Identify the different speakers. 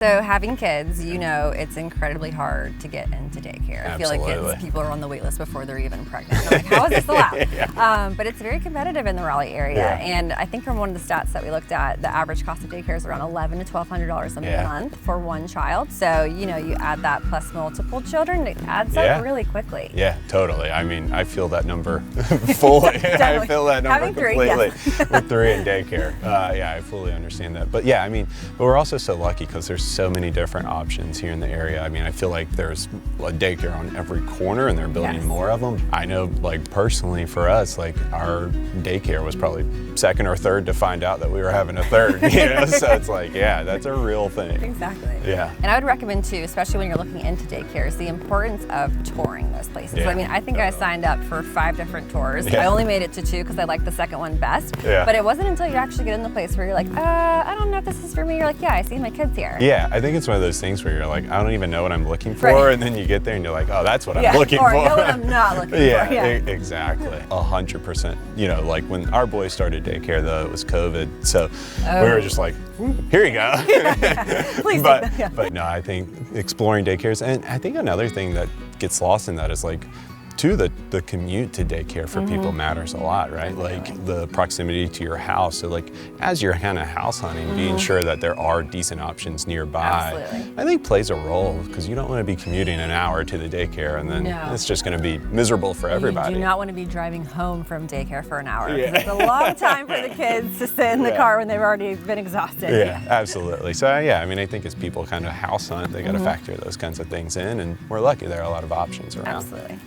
Speaker 1: So having kids, you know, it's incredibly hard to get into daycare. I feel like people are on the wait list before they're even pregnant. I'm like, how is this allowed?
Speaker 2: Yeah.
Speaker 1: But it's very competitive in the Raleigh area. And I think from one of the stats that we looked at, the average cost of daycare is around $1,100 to $1,200 a month for one child. So, you know, you add that plus multiple children, it adds up really quickly.
Speaker 2: Yeah, totally. I mean, I feel that number fully. I feel that number
Speaker 1: Having three,
Speaker 2: completely with 3 in daycare. Yeah, I fully understand that. But yeah, I mean, but we're also so lucky because there's so many different options here in the area. I mean, I feel like there's a daycare on every corner and they're building more of them. I know, like, personally for us, like, our daycare was probably second or third to find out that we were having a third, you know? So it's like, yeah, that's a real thing.
Speaker 1: Exactly.
Speaker 2: Yeah.
Speaker 1: And I would recommend too, especially when you're looking into daycares, the importance of touring those places.
Speaker 2: Yeah.
Speaker 1: So, I mean, I think I signed up for 5 different tours. I only made it to 2 because I liked the second one best. But it wasn't until you actually get in the place where you're like, I don't know if this is for me. You're like, yeah, I see my kids here.
Speaker 2: Yeah, I think it's one of those things where you're like, I don't even know what I'm looking for, and then you get there and you're like, oh, that's what I'm looking for.
Speaker 1: Or know what I'm not looking for.
Speaker 2: Yeah, exactly. 100%. You know, like when our boys started daycare, though, it was COVID, so we were just like, here you go.
Speaker 1: Please
Speaker 2: but no, I think exploring daycares, and I think another thing that gets lost in that is like, too, the commute to daycare for people matters a lot, right? Like the proximity to your house. So like as you're kind of house hunting, being sure that there are decent options nearby, I think plays a role, because you don't want to be commuting an hour to the daycare and then it's just going to be miserable for everybody.
Speaker 1: You do not want to be driving home from daycare for an hour. It's a long time for the kids to sit in the car when they've already been exhausted.
Speaker 2: Yeah, absolutely. So yeah, I mean, I think as people kind of house hunt, they got to factor those kinds of things in, and we're lucky there are a lot of options around.
Speaker 1: Absolutely.